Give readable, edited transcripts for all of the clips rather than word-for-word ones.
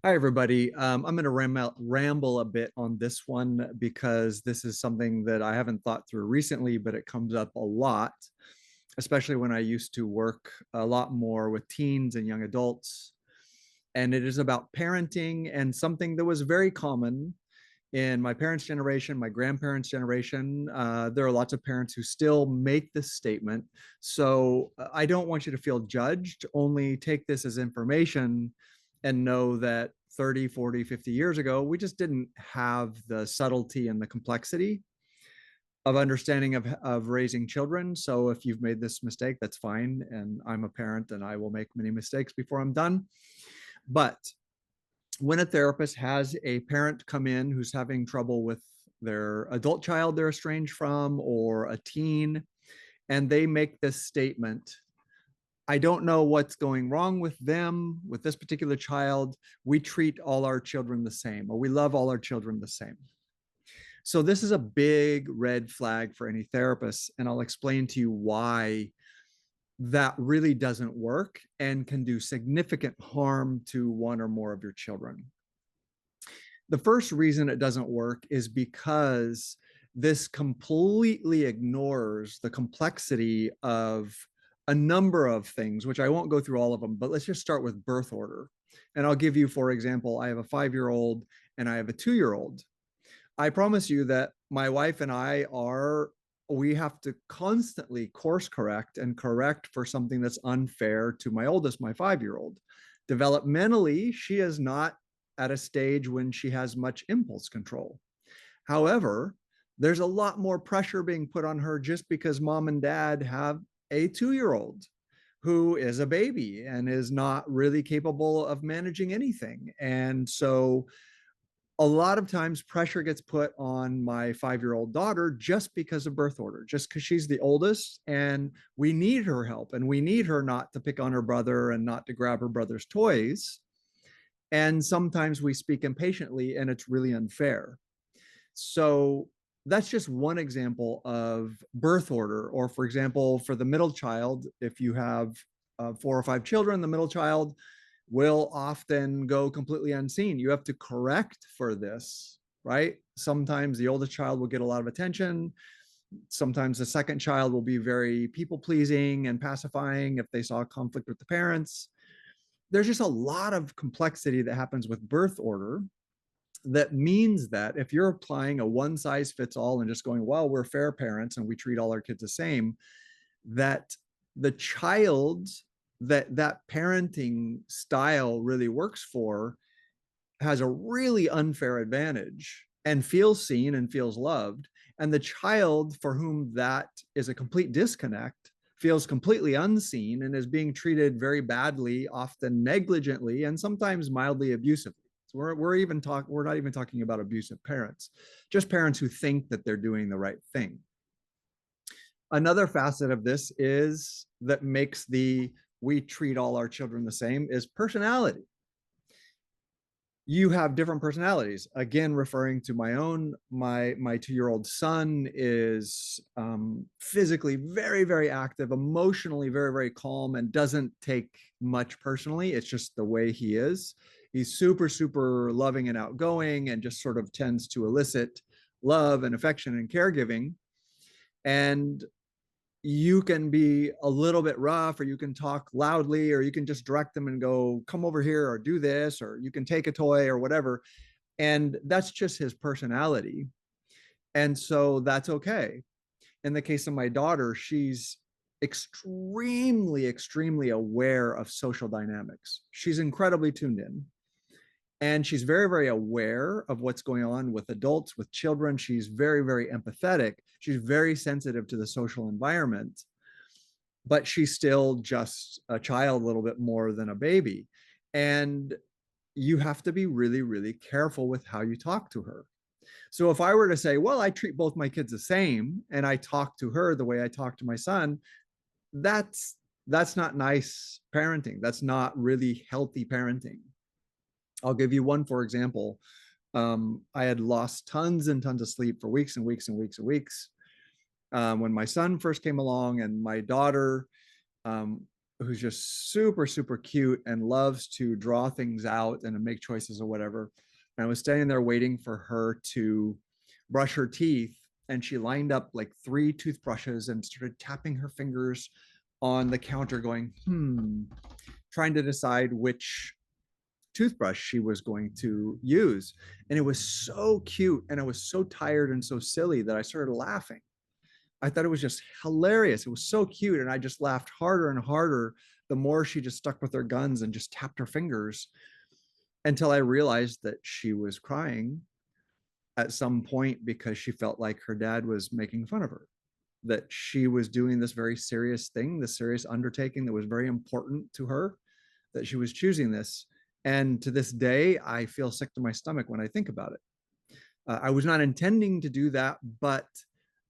Hi, everybody. I'm going to ramble a bit on this one because this is something that I haven't thought through recently, but it comes up a lot, especially when I used to work a lot more with teens and young adults. And it is about parenting and something that was very common in my parents' generation, my grandparents' generation. There are lots of parents who still make this statement. So I don't want you to feel judged, only take this as information and know that 30, 40, 50 years ago, we just didn't have the subtlety and the complexity of understanding of raising children. So if you've made this mistake, that's fine. And I'm a parent and I will make many mistakes before I'm done. But when a therapist has a parent come in who's having trouble with their adult child they're estranged from or a teen, and they make this statement, I don't know what's going wrong with them, with this particular child. We treat all our children the same, or we love all our children the same. So, this is a big red flag for any therapist. And I'll explain to you why that really doesn't work and can do significant harm to one or more of your children. The first reason it doesn't work is because this completely ignores the complexity of a number of things, which I won't go through all of them, but let's just start with birth order. And I'll give you, for example, I have a 5-year-old and I have a 2-year-old. I promise you that my wife and I are, we have to constantly course correct and correct for something that's unfair to my oldest, my 5-year-old. Developmentally, she is not at a stage when she has much impulse control. However, there's a lot more pressure being put on her just because mom and dad have a 2-year-old who is a baby and is not really capable of managing anything. And so a lot of times pressure gets put on my 5-year-old daughter just because of birth order, just because she's the oldest and we need her help and we need her not to pick on her brother and not to grab her brother's toys. And sometimes we speak impatiently and it's really unfair. So that's just one example of birth order. Or, for example, for the middle child, if you have 4 or 5 children, the middle child will often go completely unseen. You have to correct for this, right? Sometimes the oldest child will get a lot of attention. Sometimes the second child will be very people pleasing and pacifying if they saw a conflict with the parents. There's just a lot of complexity that happens with birth order that means that if you're applying a one size fits all and just going, well, we're fair parents and we treat all our kids the same, that the child that parenting style really works for has a really unfair advantage and feels seen and feels loved. And the child for whom that is a complete disconnect feels completely unseen and is being treated very badly, often negligently, and sometimes mildly abusively. So we're not even talking about abusive parents, just parents who think that they're doing the right thing. Another facet of this is that makes the we treat all our children the same is personality. You have different personalities. Again, referring to my own, my 2-year-old son is physically very, very active, emotionally very, very calm, and doesn't take much personally. It's just the way he is. He's super, super loving and outgoing, and just sort of tends to elicit love and affection and caregiving. And you can be a little bit rough, or you can talk loudly, or you can just direct them and go, come over here, or do this, or you can take a toy or whatever. And that's just his personality. And so that's okay. In the case of my daughter, she's extremely, extremely aware of social dynamics. She's incredibly tuned in. And she's very, very aware of what's going on with adults, with children. She's very, very empathetic. She's very sensitive to the social environment, but she's still just a child a little bit more than a baby. And you have to be really, really careful with how you talk to her. So if I were to say, well, I treat both my kids the same and I talk to her the way I talk to my son, that's that's not nice parenting. That's not really healthy parenting. I'll give you one, for example. I had lost tons and tons of sleep for weeks and weeks and weeks and weeks when my son first came along, and my daughter. who's just super, super cute and loves to draw things out and to make choices or whatever. And I was standing there waiting for her to brush her teeth. And she lined up like 3 toothbrushes and started tapping her fingers on the counter, going, trying to decide which toothbrush she was going to use. And it was so cute. And I was so tired and so silly that I started laughing. I thought it was just hilarious. It was so cute. And I just laughed harder and harder the more she just stuck with her guns and just tapped her fingers, until I realized that she was crying at some point because she felt like her dad was making fun of her, that she was doing this very serious thing, this serious undertaking that was very important to her, that she was choosing this. And to this day, I feel sick to my stomach when I think about it. I was not intending to do that, but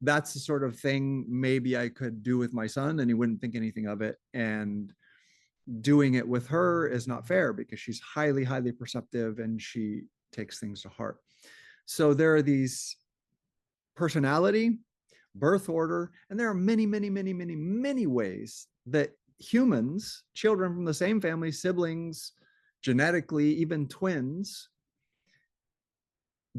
that's the sort of thing maybe I could do with my son and he wouldn't think anything of it. And doing it with her is not fair because she's highly, highly perceptive and she takes things to heart. So there are these personality, birth order, and there are many, many, many, many, many ways that humans, children from the same family, siblings, genetically, even twins,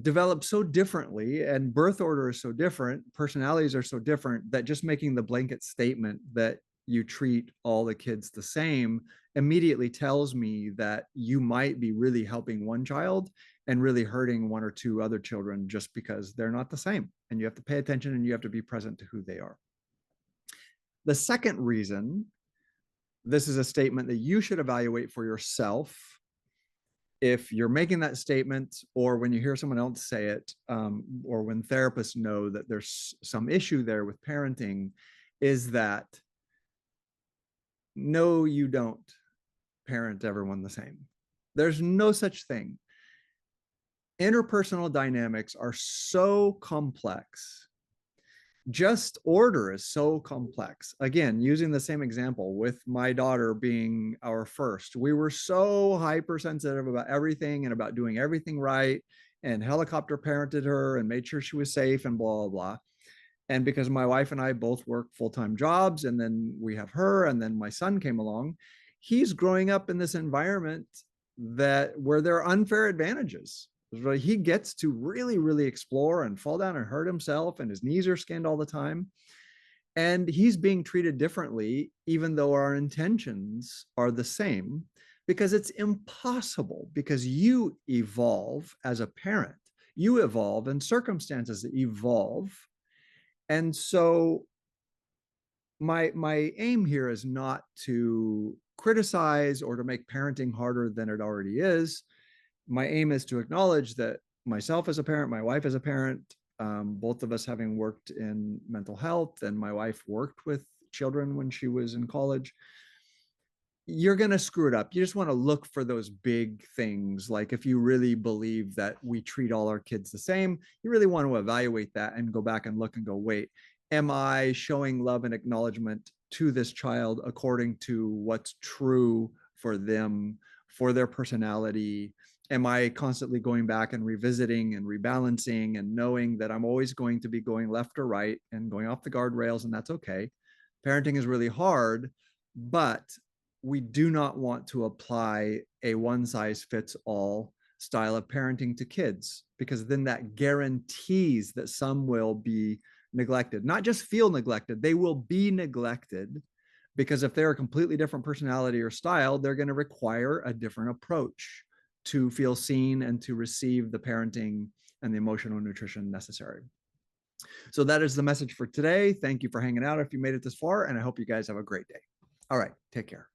develop so differently, and birth order is so different, personalities are so different, that just making the blanket statement that you treat all the kids the same immediately tells me that you might be really helping one child and really hurting one or two other children just because they're not the same. And you have to pay attention and you have to be present to who they are. The second reason, this is a statement that you should evaluate for yourself if you're making that statement, or when you hear someone else say it, or when therapists know that there's some issue there with parenting, is that no, you don't parent everyone the same. There's no such thing. Interpersonal dynamics are so complex. Just order is so complex. Again, using the same example with my daughter being our first, we were so hypersensitive about everything and about doing everything right, and helicopter parented her and made sure she was safe and blah, blah, blah. And because my wife and I both work full-time jobs, and then we have her, and then my son came along, he's growing up in this environment that where there are unfair advantages. He gets to really, really explore and fall down and hurt himself, and his knees are skinned all the time. And he's being treated differently, even though our intentions are the same, because it's impossible, because you evolve as a parent, you evolve, and circumstances evolve. And so my aim here is not to criticize or to make parenting harder than it already is. My aim is to acknowledge that myself as a parent, my wife as a parent, both of us having worked in mental health, and my wife worked with children when she was in college, you're going to screw it up. You just want to look for those big things. Like if you really believe that we treat all our kids the same, you really want to evaluate that and go back and look and go, wait, am I showing love and acknowledgement to this child according to what's true for them, for their personality? Am I constantly going back and revisiting and rebalancing and knowing that I'm always going to be going left or right and going off the guardrails, and that's okay. Parenting is really hard, but we do not want to apply a one size fits all style of parenting to kids, because then that guarantees that some will be neglected, not just feel neglected, they will be neglected, because if they're a completely different personality or style, they're going to require a different approach to feel seen and to receive the parenting and the emotional nutrition necessary. So that is the message for today. Thank you for hanging out if you made it this far, and I hope you guys have a great day. All right, take care.